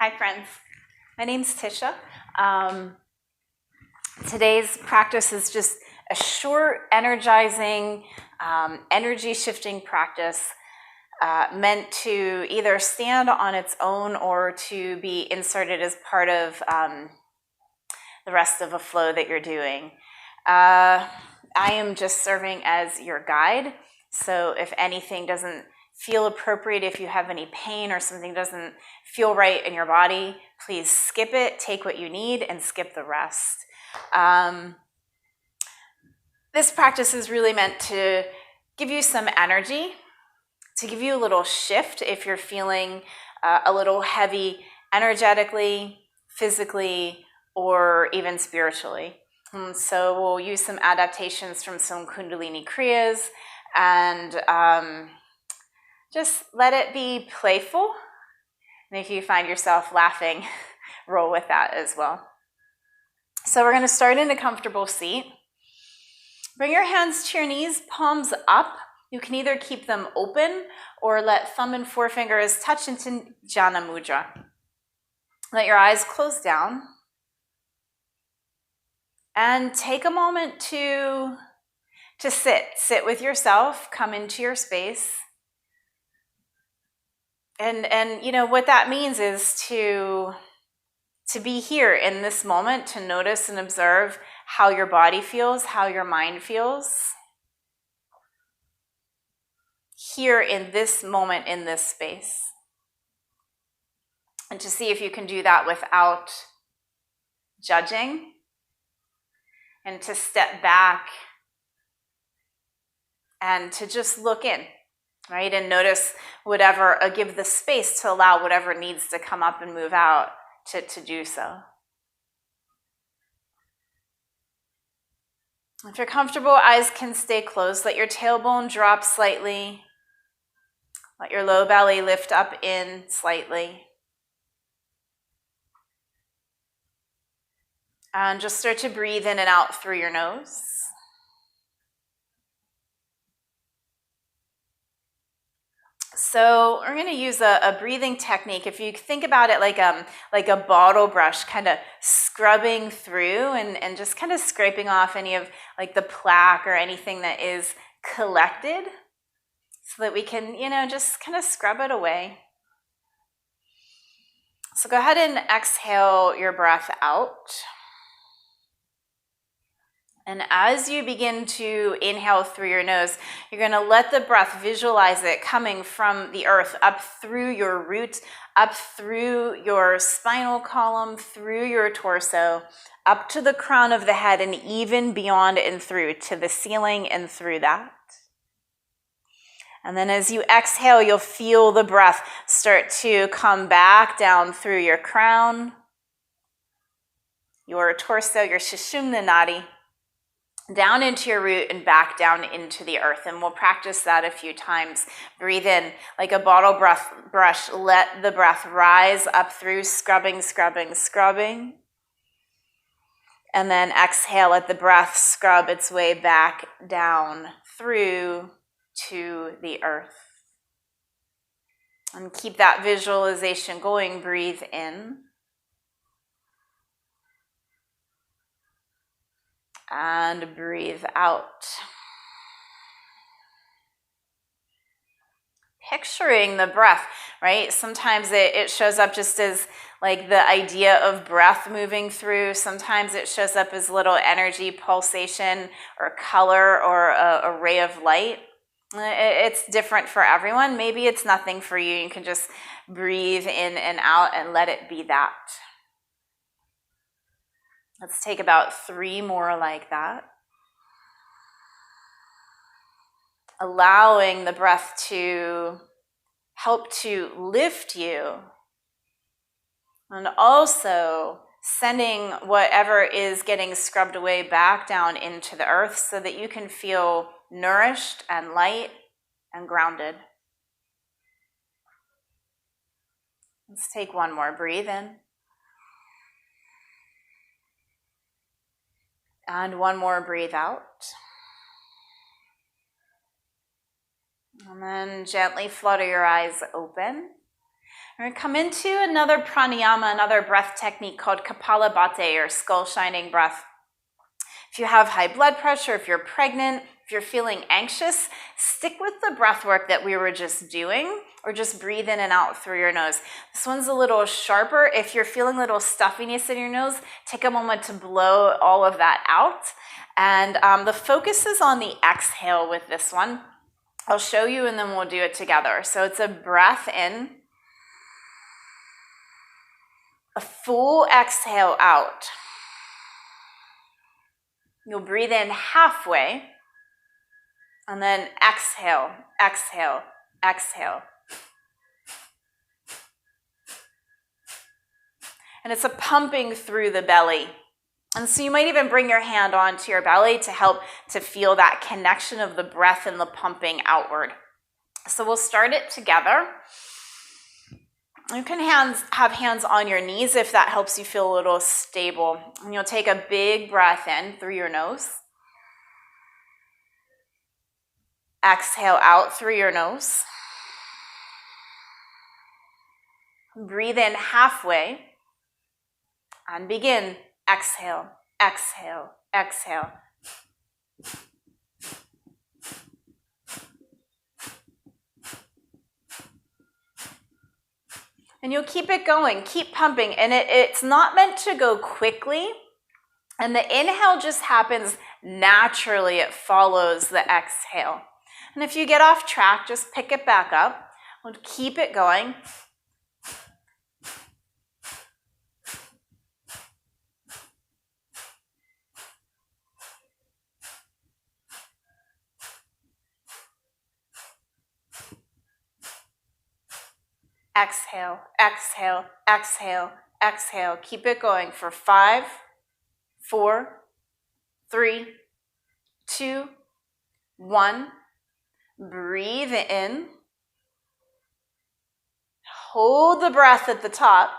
Hi, friends. My name's Tisha. Today's practice is just a short, energizing, energy-shifting practice meant to either stand on its own or to be inserted as part of the rest of a flow that you're doing. I am just serving as your guide, so if anything doesn't feel appropriate, if you have any pain or something doesn't feel right in your body, please skip it, take what you need, and skip the rest. This practice is really meant to give you some energy, to give you a little shift if you're feeling a little heavy energetically, physically, or even spiritually. So we'll use some adaptations from some Kundalini Kriyas and just let it be playful. And if you find yourself laughing, roll with that as well. So we're going to start in a comfortable seat. Bring your hands to your knees, palms up. You can either keep them open or let thumb and forefingers touch into Jhana Mudra. Let your eyes close down. And take a moment to sit. Sit with yourself, come into your space. And you know what that means is to be here in this moment, to notice and observe how your body feels, how your mind feels. Here in this moment, in this space. And to see if you can do that without judging. And to step back and to just look in. Right, and notice whatever, give the space to allow whatever needs to come up and move out to do so. If you're comfortable, eyes can stay closed. Let your tailbone drop slightly. Let your low belly lift up in slightly. And just start to breathe in and out through your nose. So we're going to use a breathing technique. If you think about it like a bottle brush, kind of scrubbing through and just kind of scraping off any of like the plaque or anything that is collected so that we can, just kind of scrub it away. So go ahead and exhale your breath out. And as you begin to inhale through your nose, you're going to let the breath, visualize it coming from the earth up through your roots, up through your spinal column, through your torso, up to the crown of the head, and even beyond and through to the ceiling and through that. And then as you exhale, you'll feel the breath start to come back down through your crown, your torso, your Sushumna Nadi, down into your root and back down into the earth. And we'll practice that a few times. Breathe in like a bottle brush. Let the breath rise up through, scrubbing, scrubbing, scrubbing. And then exhale, let the breath scrub its way back down through to the earth. And keep that visualization going. Breathe in. And breathe out. Picturing the breath, right? Sometimes it shows up just as like the idea of breath moving through. Sometimes it shows up as little energy pulsation or color or a ray of light. It's different for everyone. Maybe it's nothing for you. You can just breathe in and out and let it be that. Let's take about 3 more like that. Allowing the breath to help to lift you. And also sending whatever is getting scrubbed away back down into the earth so that you can feel nourished and light and grounded. Let's take 1 more. Breathe in. And 1 more, breathe out. And then gently flutter your eyes open. We're going to come into another pranayama, another breath technique called Kapalabhati, or skull shining breath. If you have high blood pressure, if you're pregnant, if you're feeling anxious, stick with the breath work that we were just doing, or just breathe in and out through your nose. This one's a little sharper. If you're feeling a little stuffiness in your nose, take a moment to blow all of that out. And the focus is on the exhale with this one. I'll show you and then we'll do it together. So it's a breath in, a full exhale out. You'll breathe in halfway, and then exhale, exhale, exhale. And it's a pumping through the belly. And so you might even bring your hand onto your belly to help to feel that connection of the breath and the pumping outward. So we'll start it together. You can have hands on your knees if that helps you feel a little stable. And you'll take a big breath in through your nose. Exhale out through your nose. Breathe in halfway. And begin. Exhale, exhale, exhale. And you'll keep it going, keep pumping. And it's not meant to go quickly. And the inhale just happens naturally. It follows the exhale. And if you get off track, just pick it back up. We'll keep it going. Exhale, exhale, exhale, exhale. Keep it going for 5, 4, 3, 2, 1. Breathe in. Hold the breath at the top.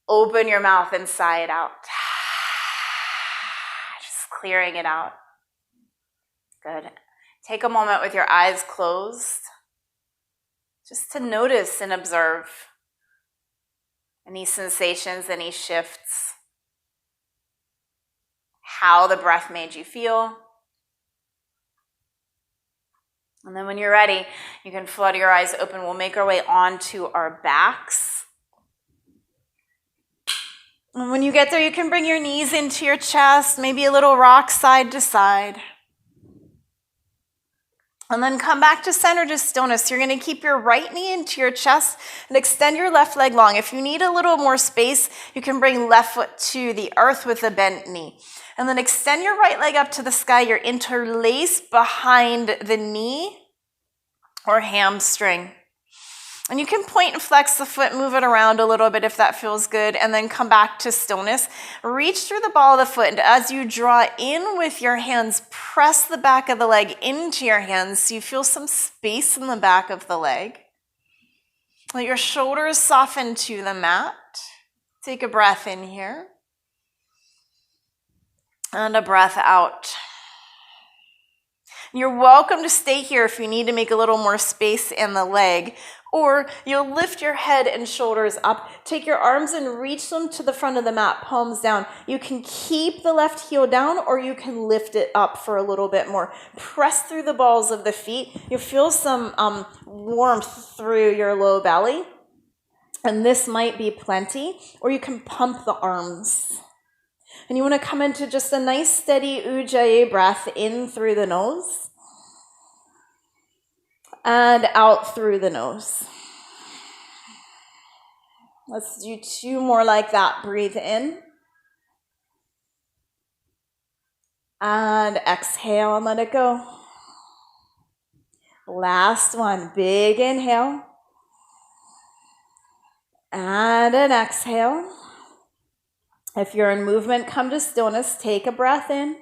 Open your mouth and sigh it out. Just clearing it out. Good. Take a moment with your eyes closed, just to notice and observe any sensations, any shifts, how the breath made you feel. And then when you're ready, you can flutter your eyes open. We'll make our way onto our backs. And when you get there, you can bring your knees into your chest, maybe a little rock side to side. And then come back to center to stillness. You're going to keep your right knee into your chest and extend your left leg long. If you need a little more space, you can bring left foot to the earth with a bent knee. And then extend your right leg up to the sky. You're interlaced behind the knee or hamstring. And you can point and flex the foot, move it around a little bit if that feels good, and then come back to stillness. Reach through the ball of the foot, and as you draw in with your hands, press the back of the leg into your hands so you feel some space in the back of the leg. Let your shoulders soften to the mat. Take a breath in here. And a breath out. You're welcome to stay here if you need to make a little more space in the leg, or you'll lift your head and shoulders up. Take your arms and reach them to the front of the mat, palms down. You can keep the left heel down, or you can lift it up for a little bit more. Press through the balls of the feet. You'll feel some warmth through your low belly, and this might be plenty, or you can pump the arms. And you want to come into just a nice steady ujjayi breath in through the nose and out through the nose. Let's do 2 more like that. Breathe in and exhale and let it go. Last one. Big inhale and an exhale. If you're in movement, come to stillness. Take a breath in.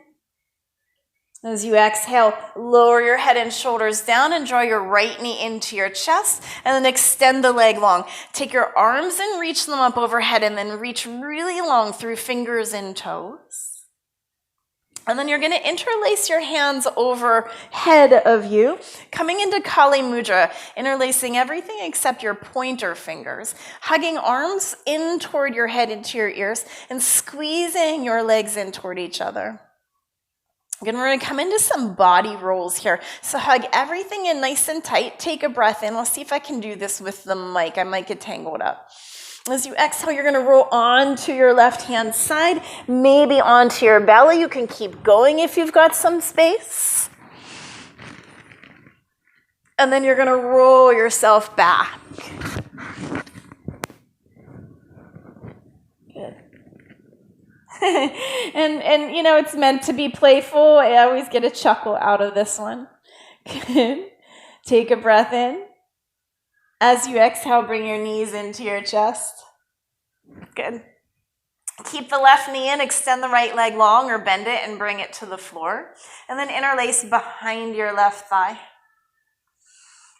As you exhale, lower your head and shoulders down and draw your right knee into your chest, and then extend the leg long. Take your arms and reach them up overhead, and then reach really long through fingers and toes. And then you're going to interlace your hands overhead of you, coming into Kali Mudra, interlacing everything except your pointer fingers, hugging arms in toward your head into your ears, and squeezing your legs in toward each other. Again, we're going to come into some body rolls here. So hug everything in nice and tight. Take a breath in. Let's see if I can do this with the mic. I might get tangled up. As you exhale, you're going to roll onto your left-hand side, maybe onto your belly. You can keep going if you've got some space. And then you're going to roll yourself back. Good. and you know, it's meant to be playful. I always get a chuckle out of this one. Good. Take a breath in. As you exhale, bring your knees into your chest. Good. Keep the left knee in, extend the right leg long or bend it and bring it to the floor. And then interlace behind your left thigh.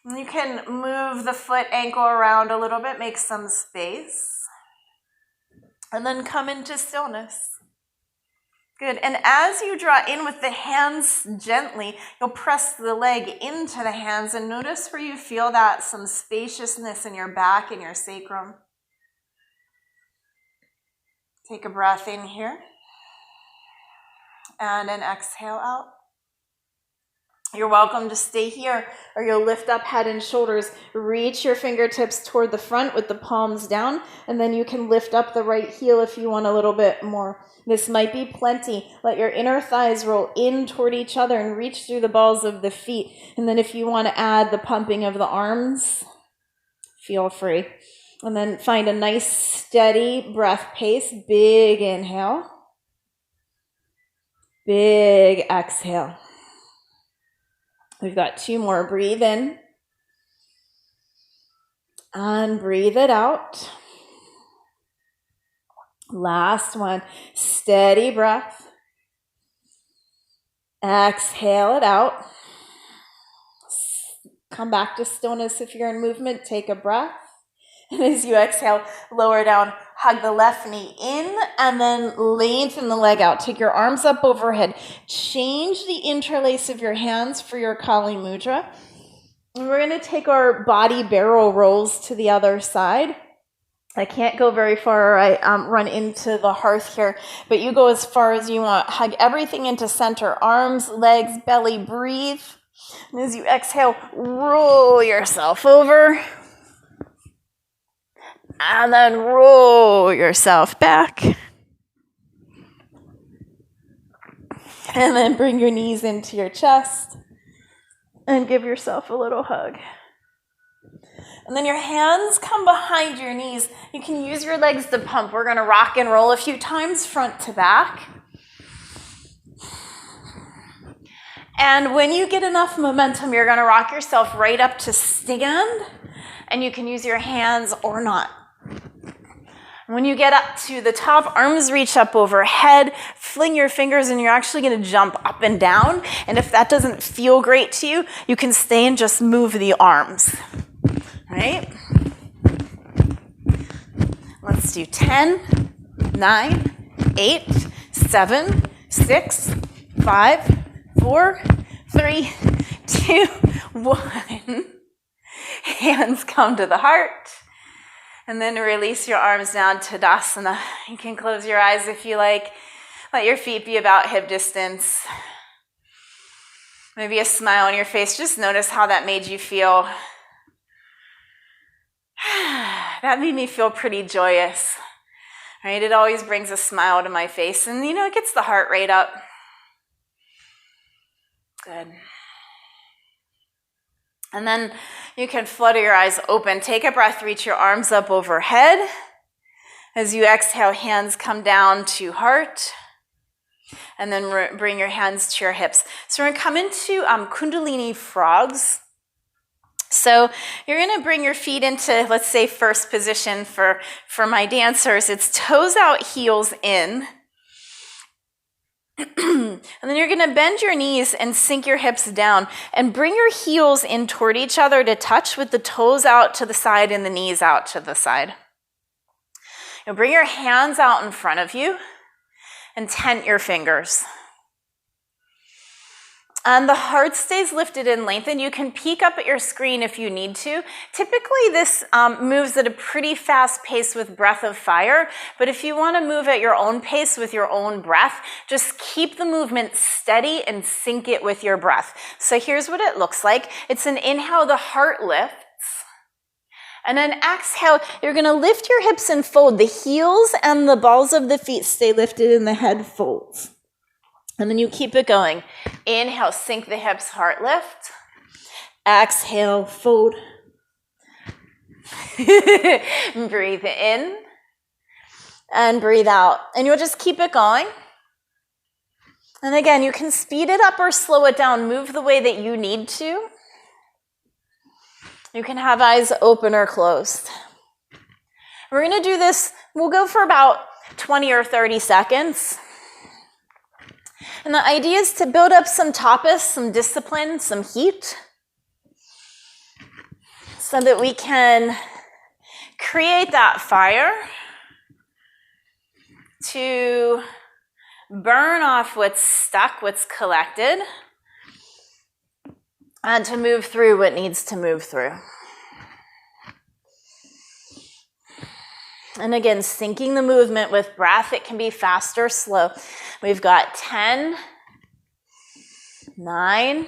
And you can move the foot ankle around a little bit, make some space. And then come into stillness. Good. And as you draw in with the hands gently, you'll press the leg into the hands and notice where you feel that some spaciousness in your back and your sacrum. Take a breath in here and an exhale out. You're welcome to stay here, or you'll lift up head and shoulders. Reach your fingertips toward the front with the palms down, and then you can lift up the right heel if you want a little bit more. This might be plenty. Let your inner thighs roll in toward each other and reach through the balls of the feet. And then if you want to add the pumping of the arms, feel free. And then find a nice steady breath pace. Big inhale. Big exhale. We've got 2 more. Breathe in. And breathe it out. Last one. Steady breath. Exhale it out. Come back to stillness if you're in movement. Take a breath. And as you exhale, lower down, hug the left knee in, and then lengthen the leg out. Take your arms up overhead. Change the interlace of your hands for your Kali Mudra. And we're going to take our body barrel rolls to the other side. I can't go very far. I run into the hearth here, but you go as far as you want. Hug everything into center. Arms, legs, belly, breathe. And as you exhale, roll yourself over. And then roll yourself back. And then bring your knees into your chest. And give yourself a little hug. And then your hands come behind your knees. You can use your legs to pump. We're going to rock and roll a few times, front to back. And when you get enough momentum, you're going to rock yourself right up to stand. And you can use your hands or not. When you get up to the top, arms reach up overhead, fling your fingers, and you're actually going to jump up and down. And if that doesn't feel great to you, you can stay and just move the arms. Right? Let's do 10, 9, 8, 7, 6, 5, 4, 3, 2, 1. Hands come to the heart. And then release your arms down to Tadasana. You can close your eyes if you like. Let your feet be about hip distance. Maybe a smile on your face. Just notice how that made you feel. That made me feel pretty joyous. Right? It always brings a smile to my face. And, you know, it gets the heart rate up. Good. And then you can flutter your eyes open. Take a breath, reach your arms up overhead. As you exhale, hands come down to heart. And then bring your hands to your hips. So we're going to come into Kundalini frogs. So you're going to bring your feet into, let's say, first position for my dancers. It's toes out, heels in. And then you're going to bend your knees and sink your hips down and bring your heels in toward each other to touch with the toes out to the side and the knees out to the side. You'll bring your hands out in front of you and tent your fingers. And the heart stays lifted and lengthened. You can peek up at your screen if you need to. Typically, this moves at a pretty fast pace with breath of fire, but if you want to move at your own pace with your own breath, just keep the movement steady and sync it with your breath. So here's what it looks like. It's an inhale, the heart lifts. And then exhale, you're going to lift your hips and fold. The heels and the balls of the feet stay lifted and the head folds. And then you keep it going. Inhale, sink the hips, heart lift. Exhale, fold. Breathe in and breathe out. And you'll just keep it going. And again, you can speed it up or slow it down. Move the way that you need to. You can have eyes open or closed. We're going to do this. We'll go for about 20 or 30 seconds. And the idea is to build up some tapas, some discipline, some heat, so that we can create that fire to burn off what's stuck, what's collected, and to move through what needs to move through. And again, syncing the movement with breath. It can be fast or slow. We've got 10, 9,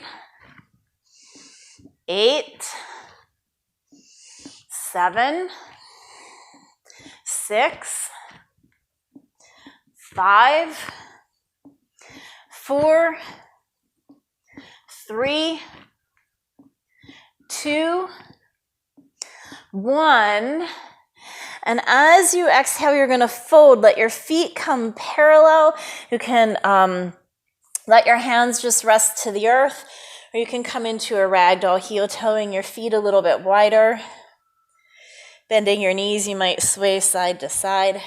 8, 7, 6, 5, 4, 3, 2, 1. And as you exhale, you're going to fold. Let your feet come parallel. You can let your hands just rest to the earth, or you can come into a ragdoll, heel-toeing your feet a little bit wider. Bending your knees, you might sway side to side.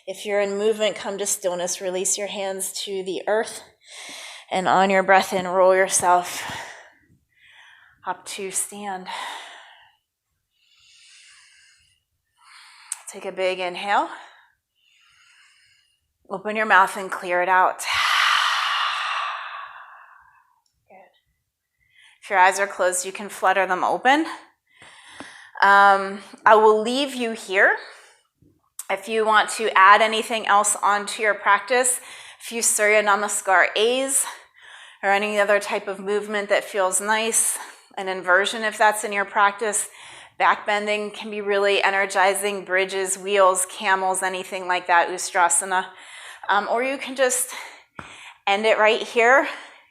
If you're in movement, come to stillness. Release your hands to the earth. And on your breath in, roll yourself up to stand. Take a big inhale. Open your mouth and clear it out. Good. If your eyes are closed, you can flutter them open. I will leave you here. If you want to add anything else onto your practice, a few Surya Namaskar A's, or any other type of movement that feels nice, an inversion if that's in your practice. Back bending can be really energizing, bridges, wheels, camels, anything like that, Ustrasana. Or you can just end it right here,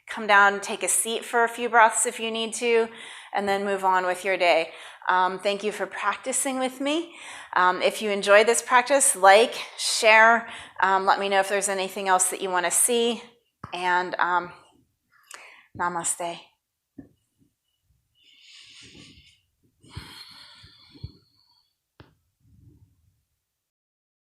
come down, take a seat for a few breaths if you need to, and then move on with your day. Thank you for practicing with me. If you enjoyed this practice, like, share, let me know if there's anything else that you want to see, and namaste.